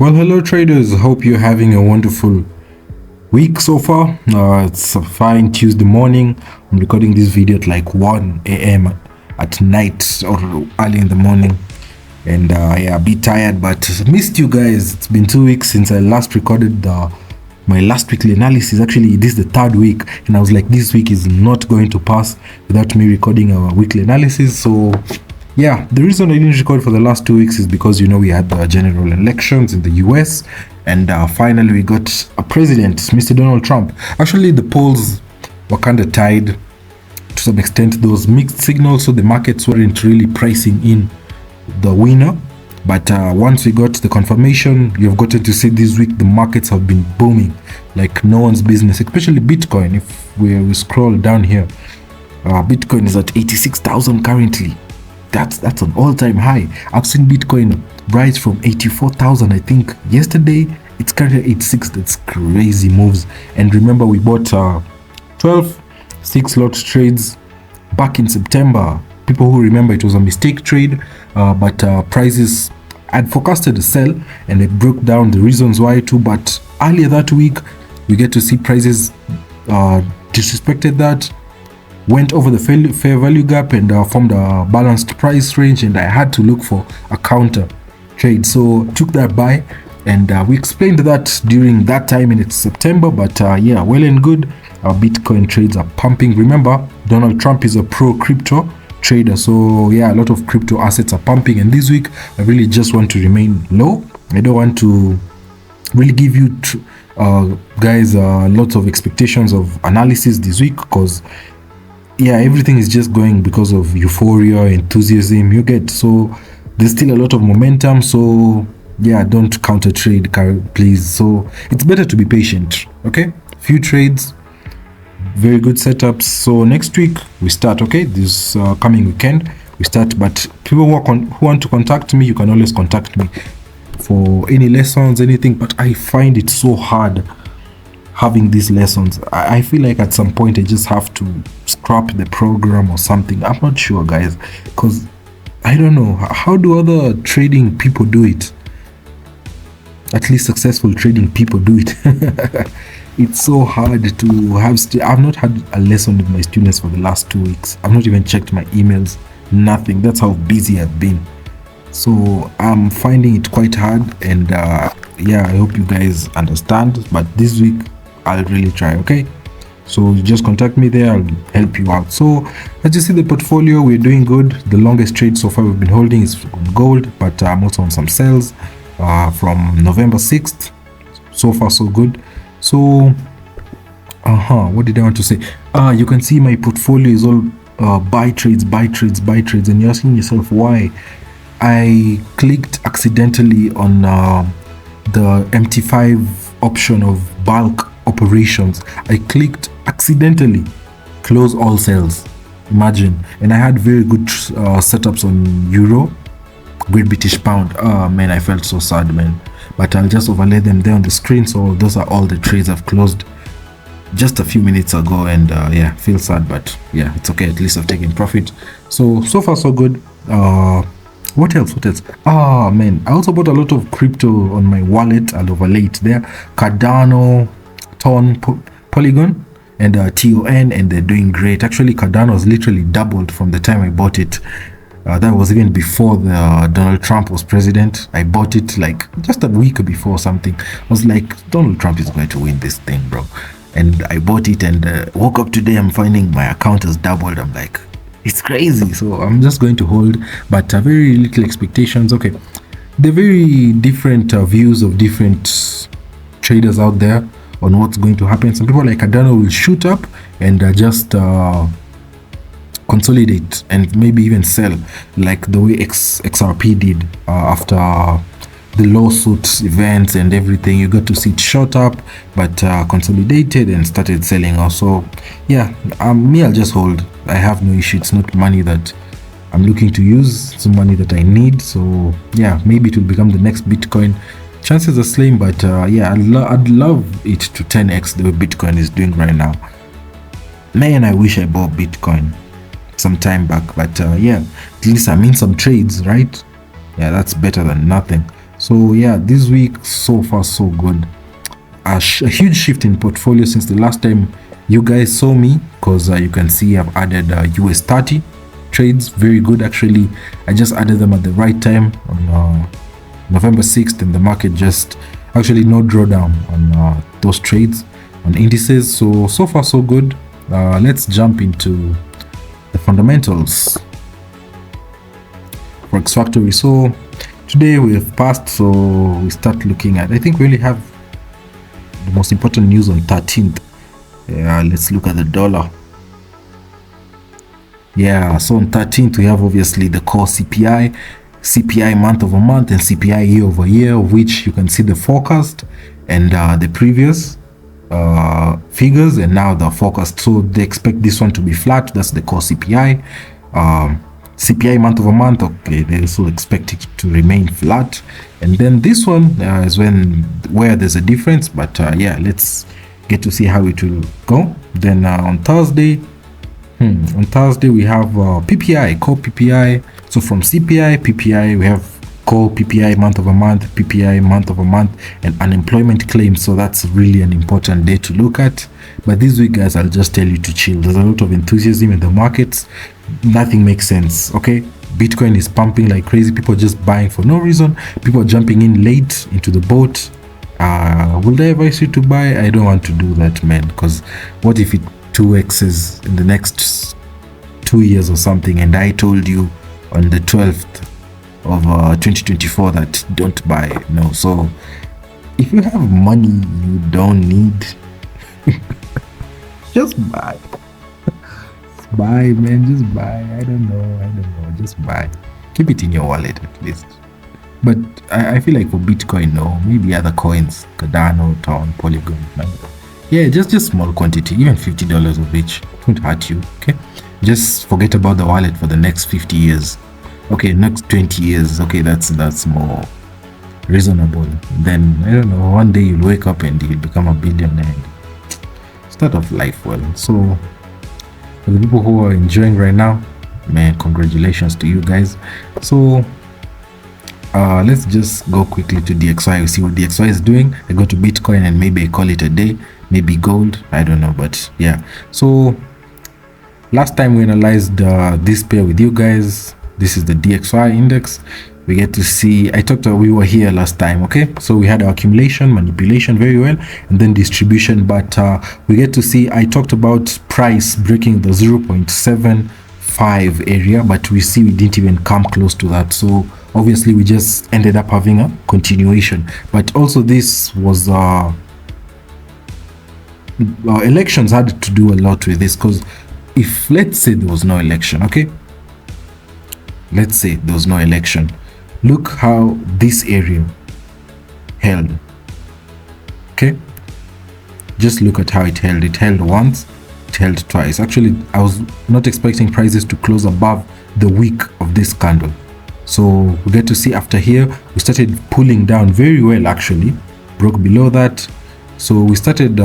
Well, hello traders. Hope you're having a wonderful week so far. It's a fine Tuesday morning. I'm recording this video at like 1 a.m. at night or early in the morning. And yeah, a bit tired, but missed you guys. It's been 2 weeks since I last recorded my last weekly analysis. Actually, this is the third week, and I was like, this week is not going to pass without me recording a weekly analysis. So yeah, the reason I didn't record for the last 2 weeks is because, you know, we had the general elections in the US, and finally we got a president, Mr. Donald Trump. Actually, the polls were kind of tied to some extent. Those mixed signals, so the markets weren't really pricing in the winner. But once we got the confirmation, you've gotten to see this week the markets have been booming like no one's business, especially Bitcoin. If we scroll down here, Bitcoin is at 86,000 currently. That's an all-time high. I've seen Bitcoin rise from 84,000, I think, yesterday. It's currently at 86. That's crazy moves. And remember, we bought 12 6-lot trades back in September. People who remember, it was a mistake trade, but prices had forecasted a sell, and they broke down the reasons why too. But earlier that week, we get to see prices disrespected that, went over the fair value gap, and formed a balanced price range, and I had to look for a counter trade. So took that buy, and we explained that during that time in September. But yeah, well and good, our Bitcoin trades are pumping. Remember, Donald Trump is a pro crypto trader, so yeah, a lot of crypto assets are pumping. And this week I really just want to remain low. I don't want to really give you guys lots of expectations of analysis this week, because yeah, everything is just going because of euphoria, enthusiasm you get. So there's still a lot of momentum. So yeah, don't counter trade, please. So it's better to be patient. Okay, few trades, very good setups. So next week we start. Okay, this coming weekend we start. But people who want to contact me, you can always contact me for any lessons, anything. But I find it so hard having these lessons. I feel like at some point I just have to scrap the program or something. I'm not sure, guys, because I don't know, how do other trading people do it? At least successful trading people do it. It's so hard to have. I've not had a lesson with my students for the last 2 weeks. I've not even checked my emails, nothing. That's how busy I've been. So I'm finding it quite hard, and yeah, I hope you guys understand. But this week I'll really try. Okay, so just contact me there, I'll help you out. So as you see, the portfolio, we're doing good. The longest trade so far we've been holding is gold, but I'm also on some sales from November 6th. So far so good. So what did I want to say? You can see my portfolio is all buy trades, and you're asking yourself why. I clicked accidentally on the MT5 option of bulk operations. I clicked accidentally, close all sales. Imagine. And I had very good setups on euro, Great British pound. Oh man, I felt so sad, man. But I'll just overlay them there on the screen. So those are all the trades I've closed just a few minutes ago, and yeah, feel sad, but yeah, it's okay. At least I've taken profit. So far so good. What else? Man, I also bought a lot of crypto on my wallet. I'll overlay it there. Cardano, Ton, Polygon, and TON, and they're doing great. Actually, Cardano has literally doubled from the time I bought it. That was even before Donald Trump was president. I bought it like just a week before something. I was like, Donald Trump is going to win this thing, bro. And I bought it, and woke up today, I'm finding my account has doubled. I'm like, it's crazy. So I'm just going to hold, but very little expectations. Okay, the very different views of different traders out there on what's going to happen. Some people like Cardano will shoot up and just consolidate and maybe even sell, like the way XRP did after the lawsuit events and everything. You got to see it shot up, but consolidated and started selling also. Yeah, me, I'll just hold. I have no issue. It's not money that I'm looking to use, it's money that I need. So yeah, maybe it will become the next Bitcoin. Chances are slim, but yeah, I'd love it to 10x the way Bitcoin is doing right now. Man, I wish I bought Bitcoin some time back, but yeah, at least I'm in some trades, right? Yeah, that's better than nothing. So yeah, this week so far so good. A huge shift in portfolio since the last time you guys saw me, because you can see I've added US 30 trades. Very good, actually. I just added them at the right time on November 6th, and the market just actually no drawdown on those trades on indices. So far so good. Let's jump into the fundamentals. Forex Factory. So today we have passed, so we start looking at, I think we only have the most important news on 13th. Let's look at the dollar. Yeah, so on 13th we have obviously the core CPI month over month, and CPI year over year, of which you can see the forecast and the previous figures, and now the forecast. So they expect this one to be flat. That's the core CPI. CPI month over month, okay, they also expect it to remain flat. And then this one is where there's a difference, but yeah, let's get to see how it will go. Then on Thursday we have PPI, core PPI. So from CPI, PPI, we have core PPI month over month, PPI month over month, and unemployment claims. So that's really an important day to look at. But this week, guys, I'll just tell you to chill. There's a lot of enthusiasm in the markets. Nothing makes sense, okay? Bitcoin is pumping like crazy. People just buying for no reason. People are jumping in late into the boat. Will I advise you to buy? I don't want to do that, man, because what if it 2x's in the next 2 years or something, and I told you on the 12th of 2024 that don't buy? No. So if you have money you don't need, just buy. Just buy, man. Just buy. I don't know, just buy. Keep it in your wallet at least. But I feel like for Bitcoin, no, maybe other coins, Cardano, Tron, Polygon, yeah, just small quantity, even $50 of each won't hurt you. Okay, just forget about the wallet for the next 50 years. Okay, next 20 years. Okay, that's more reasonable. Then I don't know, one day you'll wake up and you'll become a billionaire and start off life well. So for the people who are enjoying right now, man, congratulations to you guys. So let's just go quickly to DXY. We see what DXY is doing. I go to Bitcoin and maybe I call it a day, maybe gold, I don't know, but yeah. So last time we analyzed this pair with you guys. This is the DXY index. We get to see, we were here last time, okay? So we had our accumulation, manipulation very well, and then distribution. But we get to see, I talked about price breaking the 0.75 area, but we see we didn't even come close to that. So obviously we just ended up having a continuation. But also this was elections had to do a lot with this, because if, let's say there was no election, okay? Let's say there was no election. Look how this area held. Okay, just look at how it held. It held once, it held twice. Actually, I was not expecting prices to close above the wick of this candle. So we get to see after here we started pulling down very well, actually broke below that. So we started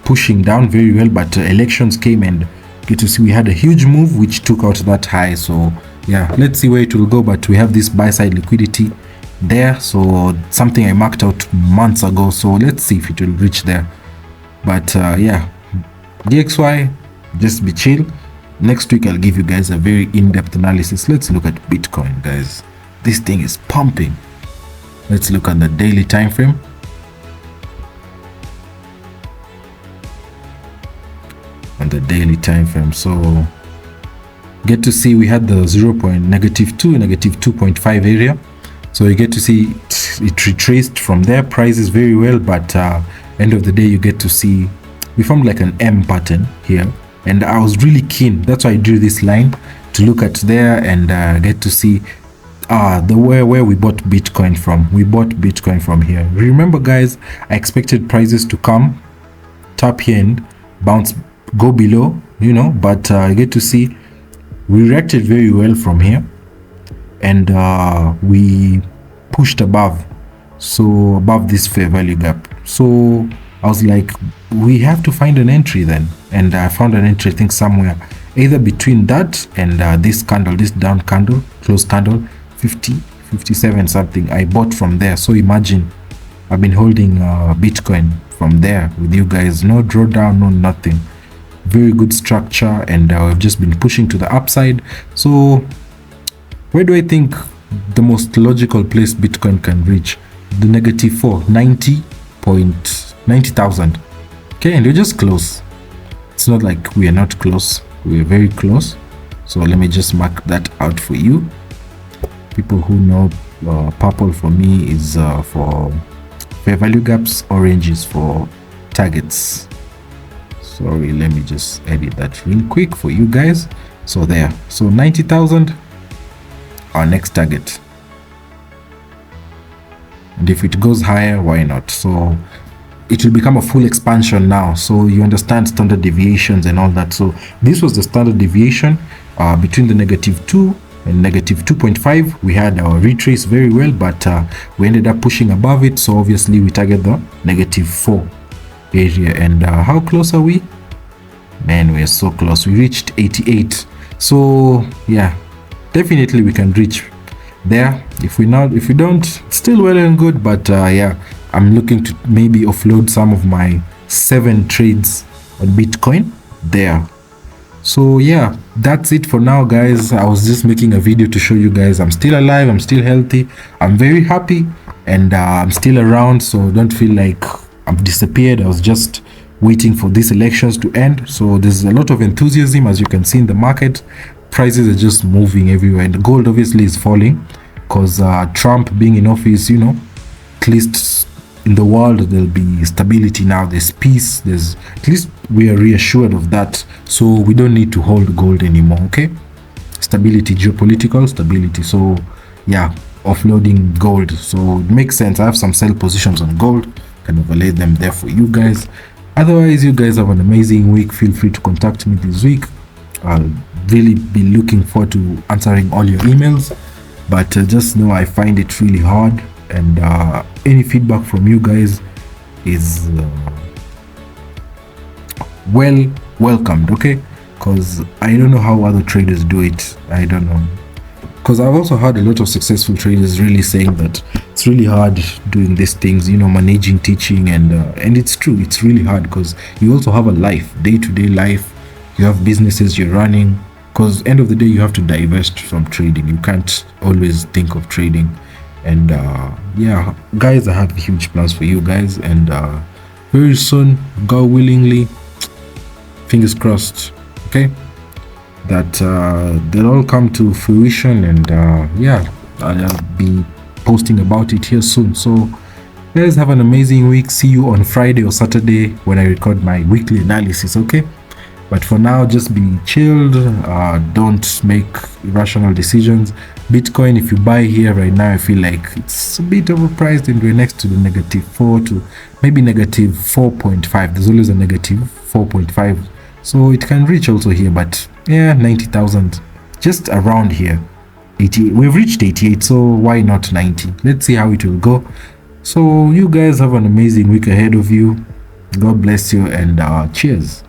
pushing down very well, but elections came and get to see we had a huge move which took out that high. So yeah, let's see where it will go, but we have this buy side liquidity there, so something I marked out months ago. So let's see if it will reach there. But yeah, DXY, just be chill. Next week I'll give you guys a very in-depth analysis. Let's look at Bitcoin, guys. This thing is pumping. Let's look at the daily time frame. On the daily time frame, so get to see we had the -2, -2.5 area. So you get to see it retraced from there, prices very well, but end of the day you get to see we formed like an M pattern here, and I was really keen, that's why I drew this line to look at there and get to see where we bought Bitcoin from. We bought Bitcoin from here. Remember, guys, I expected prices to come tap here and bounce, go below, you know, but you get to see we reacted very well from here, and we pushed above, so above this fair value gap. So I was like, we have to find an entry then, and I found an entry, I think somewhere either between that and this candle, this down candle, close candle, 50 57 something I bought from there. So imagine I've been holding Bitcoin from there with you guys. No drawdown, no nothing. Very good structure, and we've just been pushing to the upside. So where do I think the most logical place Bitcoin can reach? The -4, 90,000. Okay, and we're just close. It's not like we are not close, we're very close. So let me just mark that out for you. People who know, purple for me is for fair value gaps, orange is for targets. Sorry, let me just edit that real quick for you guys. So there, so 90,000, our next target. And if it goes higher, why not? So it will become a full expansion now. So you understand standard deviations and all that. So this was the standard deviation between the -2 and -2.5. We had our retrace very well, but we ended up pushing above it. So obviously we target the -4 area. And how close are we? Man, we are so close. We reached 88. So yeah, definitely we can reach there. If we don't, it's still well and good. But yeah, I'm looking to maybe offload some of my 7 trades on Bitcoin there. So yeah, that's it for now, guys. I was just making a video to show you guys I'm still alive, I'm still healthy, I'm very happy, and I'm still around. So don't feel like I've disappeared. I was just waiting for these elections to end. So there's a lot of enthusiasm, as you can see in the market. Prices are just moving everywhere, and gold obviously is falling because Trump being in office, you know, at least in the world there'll be stability now. There's peace. There's, at least we are reassured of that. So we don't need to hold gold anymore. Okay, stability, geopolitical stability. So yeah, offloading gold. So it makes sense. I have some sell positions on gold, can overlay them there for you guys. Otherwise, you guys have an amazing week. Feel free to contact me this week. I'll really be looking forward to answering all your emails, but just know I find it really hard, and any feedback from you guys is welcomed. Okay, because I don't know how other traders do it. I don't know, because I've also heard a lot of successful traders really saying that it's really hard doing these things, you know, managing, teaching, and it's true. It's really hard because you also have a life, day-to-day life. You have businesses you're running, because end of the day you have to divest from trading. You can't always think of trading. And yeah, guys, I have huge plans for you guys, and very soon, God willingly, fingers crossed, okay, that they'll all come to fruition. And yeah, I'll be posting about it here soon. So guys, have an amazing week. See you on Friday or Saturday when I record my weekly analysis. Okay, but for now, just be chilled. Don't make irrational decisions. Bitcoin, if you buy here right now, I feel like it's a bit overpriced, and we're next to the -4 to maybe -4.5. There's always a -4.5, so it can reach also here. But yeah, 90,000, just around here. 88, we've reached 88, so why not 90? Let's see how it will go. So you guys have an amazing week ahead of you. God bless you, and cheers.